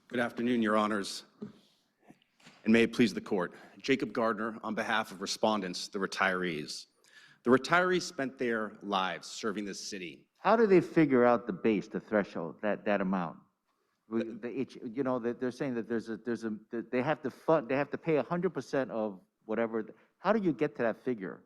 Good afternoon, Your Honors, and may it please the Court. Jacob Gardner on behalf of respondents, the retirees. The retirees spent their lives serving this city. How do they figure out the base, the threshold, that amount? You know, they're saying that they have to pay 100% of whatever. How do you get to that figure?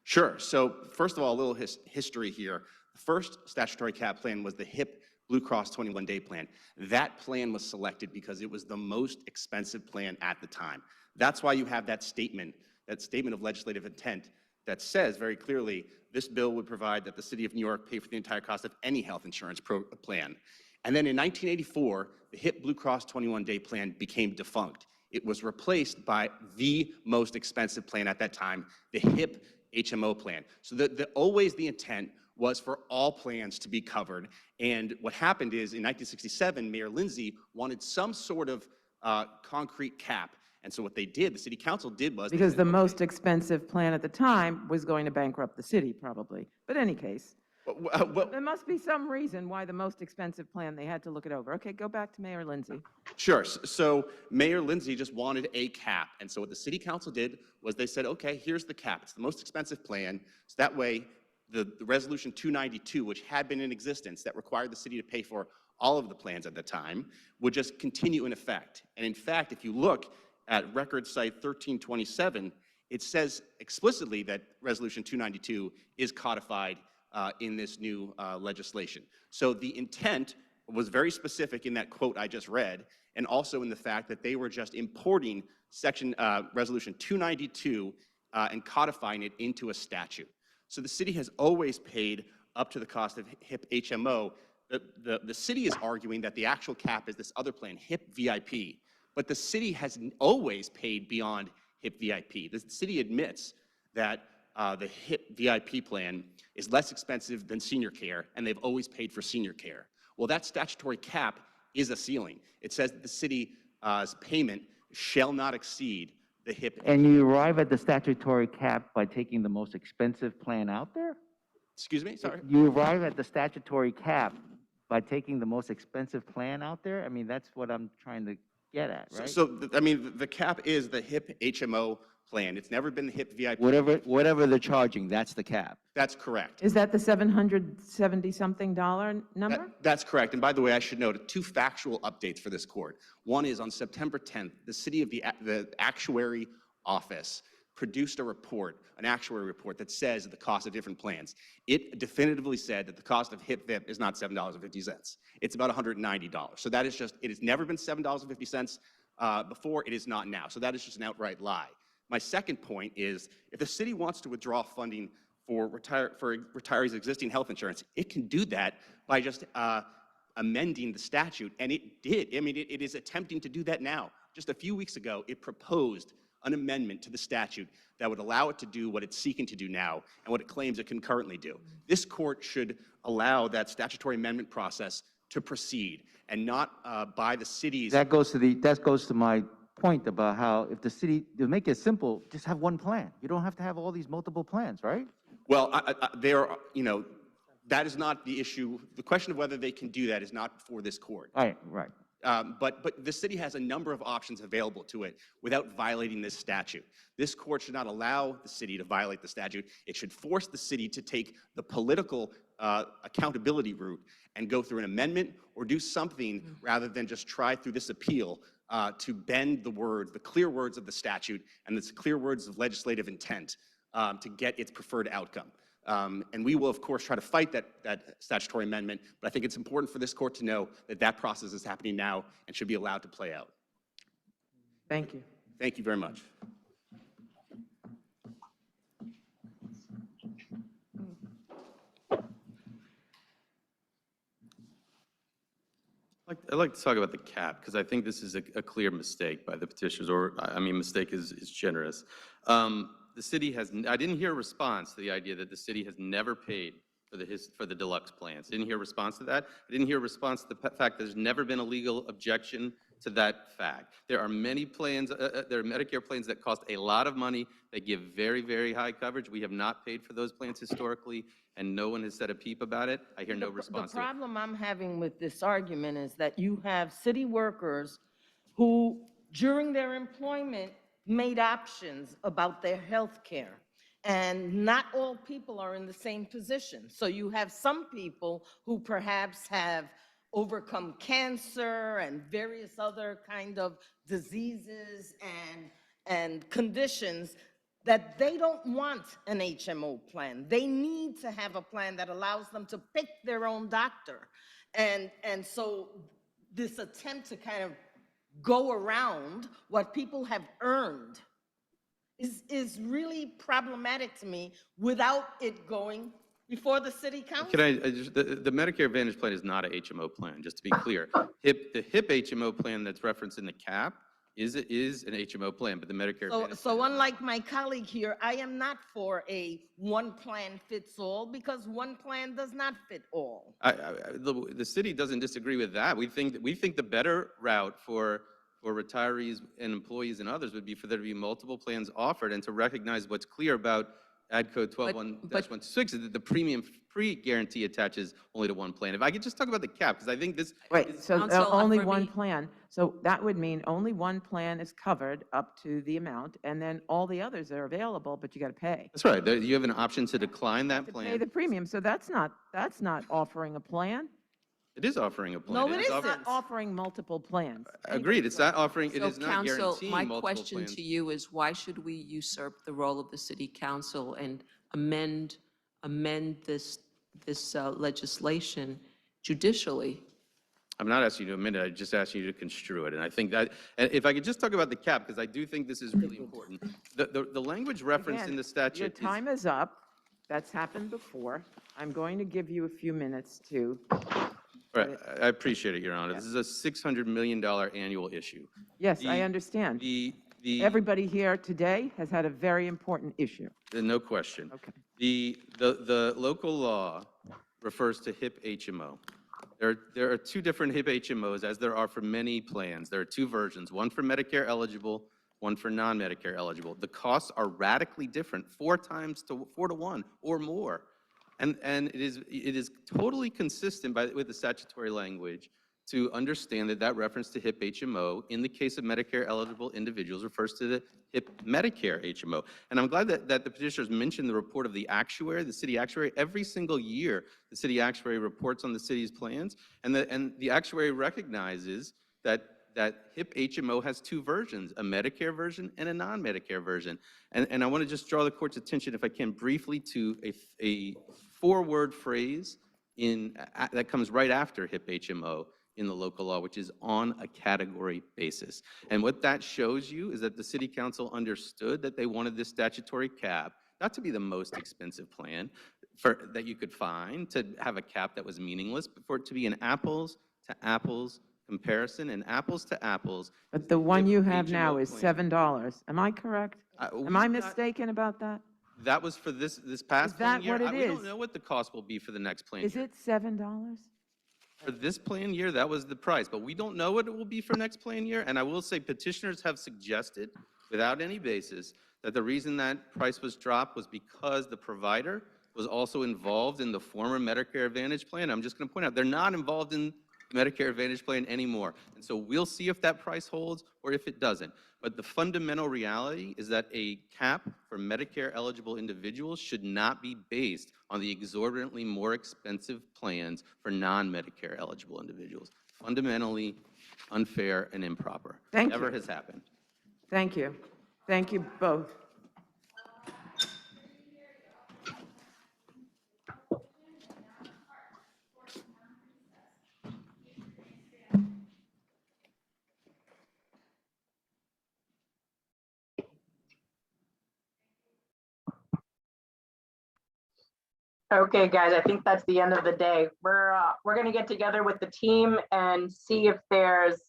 Sure. So first of all, a little history here. The first statutory cap plan was the HIP Blue Cross 21-day plan. That plan was selected because it was the most expensive plan at the time. That's why you have that statement of legislative intent that says very clearly this bill would provide that the city of New York pay for the entire cost of any health insurance plan. And then in 1984, the HIP Blue Cross 21-day plan became defunct. It was replaced by the most expensive plan at that time, the HIP HMO plan. So always the intent was for all plans to be covered. And what happened is in 1967, Mayor Lindsay wanted some sort of concrete cap. And so what they did, the city council did was— Because the most expensive plan at the time was going to bankrupt the city, probably. But in any case, there must be some reason why the most expensive plan, they had to look it over. Okay, go back to Mayor Lindsay. Sure. So Mayor Lindsay just wanted a cap. And so what the city council did was they said, okay, here's the cap. It's the most expensive plan. So that way, the Resolution 292, which had been in existence that required the city to pay for all of the plans at the time, would just continue in effect. And in fact, if you look at record site 1327, it says explicitly that Resolution 292 is codified in this new legislation. So the intent was very specific in that quote I just read, and also in the fact that they were just importing Resolution 292 and codifying it into a statute. So the city has always paid up to the cost of HIP HMO. The city is arguing that the actual cap is this other plan, HIP VIP, but the city has always paid beyond HIP VIP. The city admits that the HIP VIP plan is less expensive than senior care, and they've always paid for senior care. Well, that statutory cap is a ceiling. It says that the city's payment shall not exceed the HIP. And you arrive at the statutory cap by taking the most expensive plan out there? Excuse me? Sorry? You arrive at the statutory cap by taking the most expensive plan out there? I mean, that's what I'm trying to get at, right? I mean, the cap is the HIP HMO plan. It's never been the HIP VIP. Whatever they're charging, that's the cap. That's correct. Is that the $770-something number? That's correct. And by the way, I should note 2 factual updates for this court. One is on September 10th, the city of the actuary office produced a report, an actuary report that says the cost of different plans. It definitively said that the cost of HIP VIP is not $7.50. It's about $190. So that is just, it has never been $7.50 before. It is not now. So that is just an outright lie. My second point is, if the city wants to withdraw funding for retirees' existing health insurance, it can do that by just amending the statute, and it did. I mean, it is attempting to do that now. Just a few weeks ago, it proposed an amendment to the statute that would allow it to do what it's seeking to do now and what it claims it can currently do. This court should allow that statutory amendment process to proceed and not by the city's— That goes to my point about how if the city, to make it simple, just have one plan. You don't have to have all these multiple plans, right? Well, that is not the issue. The question of whether they can do that is not before this court. Right. But the city has a number of options available to it without violating this statute. This court should not allow the city to violate the statute. It should force the city to take the political accountability route and go through an amendment or do something rather than just try through this appeal to bend the words, the clear words of the statute and the clear words of legislative intent to get its preferred outcome. And we will, of course, try to fight that statutory amendment, but I think it's important for this court to know that that process is happening now and should be allowed to play out. Thank you. Thank you very much. I'd like to talk about the cap, because I think this is a clear mistake by the petitioners, or I mean, mistake is generous. The city has, I didn't hear a response to the idea that the city has never paid for the deluxe plans. Didn't hear a response to that. I didn't hear a response to the fact there's never been a legal objection to that fact. There are many plans, there are Medicare plans that cost a lot of money. They give very, very high coverage. We have not paid for those plans historically, and no one has said a peep about it. I hear no response to The it. problem I'm having with this argument is that you have city workers who, during their employment, made options about their health care. And not all people are in the same position. So you have some people who perhaps have overcome cancer and various other kind of diseases and conditions that they don't want an HMO plan. They need to have a plan that allows them to pick their own doctor. And so this attempt to kind of go around what people have earned is really problematic to me without it going before the city council. Can I just, the Medicare Advantage plan is not a HMO plan, just to be clear. The HIP HMO plan that's referenced in the cap is an HMO plan, but the Medicare Advantage So plan is unlike my colleague here, I am not for a one plan fits all, because one plan does not fit all. the city doesn't disagree with that. We think the better route for retirees and employees and others would be for there to be multiple plans offered, and to recognize what's clear about Ad Code 12-1-126 is that the premium pre-guarantee attaches only to one plan. If I could just talk about the cap, because I think this. Wait, so Counsel, only for one me- plan. So that would mean only one plan is covered up to the amount, and then all the others are available, but you got to pay. That's right. You have an option to decline that To pay plan. the premium, so that's not offering a plan. It is offering a plan. No, it It's isn't. not offering multiple plans. Agreed. It's not offering, it So is not counsel, guaranteeing my multiple question plans. to you is, why should we usurp the role of the city council and amend this legislation judicially? I'm not asking you to amend it, I just asked you to construe it. And I think that, and if I could just talk about the cap, because I do think this is really important. The language referenced in Again, the statute your is. time is up. That's happened before. I'm going to give you a few minutes to, Right, I appreciate it, Your Honor. This is a $600 million annual issue. yes, I The- understand. The, Everybody here today has had a very important issue. no question. Okay. The local law refers to HIP HMO. There are two different HIP HMOs, as there are for many plans. There are two versions, one for Medicare eligible, one for non-Medicare eligible. The costs are radically different, 4 to 1 or more. And it is totally consistent with the statutory language to understand that reference to HIP HMO in the case of Medicare eligible individuals refers to the HIP Medicare HMO. And I'm glad that the petitioners mentioned the report of the actuary, the city actuary. Every single year, the city actuary reports on the city's plans, and the actuary recognizes that HIP HMO has two versions, a Medicare version and a non-Medicare version. And I want to just draw the court's attention, if I can, briefly to a 4-word phrase that comes right after HIP HMO in the local law, which is on a category basis. And what that shows you is that the city council understood that they wanted this statutory cap not to be the most expensive plan that you could find, to have a cap that was meaningless, but for it to be an apples to apples comparison, and apples to apples. But the one you HIP have now HMO is plan. $7. Am I correct? Am I mistaken about that? That was for this past Is plan that year. what it We don't is? know what the cost will be for the next plan Is year. it $7? For this plan year, that was the price, but we don't know what it will be for next plan year. And I will say petitioners have suggested, without any basis, that the reason that price was dropped was because the provider was also involved in the former Medicare Advantage plan. I'm just going to point out, they're not involved in the Medicare Advantage plan anymore. And so we'll see if that price holds or if it doesn't. But the fundamental reality is that a cap for Medicare eligible individuals should not be based on the exorbitantly more expensive plans for non-Medicare eligible individuals. Fundamentally unfair and improper. Thank Never you. has happened. Thank you. Thank you both. Okay, guys, I think that's the end of the day. We're going to get together with the team and see if there's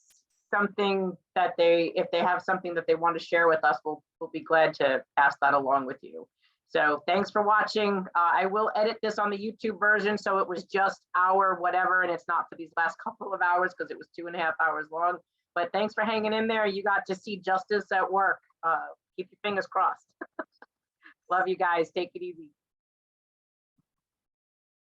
something if they have something that they want to share with us, we'll be glad to pass that along with you. So thanks for watching. I will edit this on the YouTube version, so it was just our whatever, and it's not for these last couple of hours because it was 2.5 hours long. But thanks for hanging in there. You got to see justice at work. Keep your fingers crossed. Love you guys. Take it easy.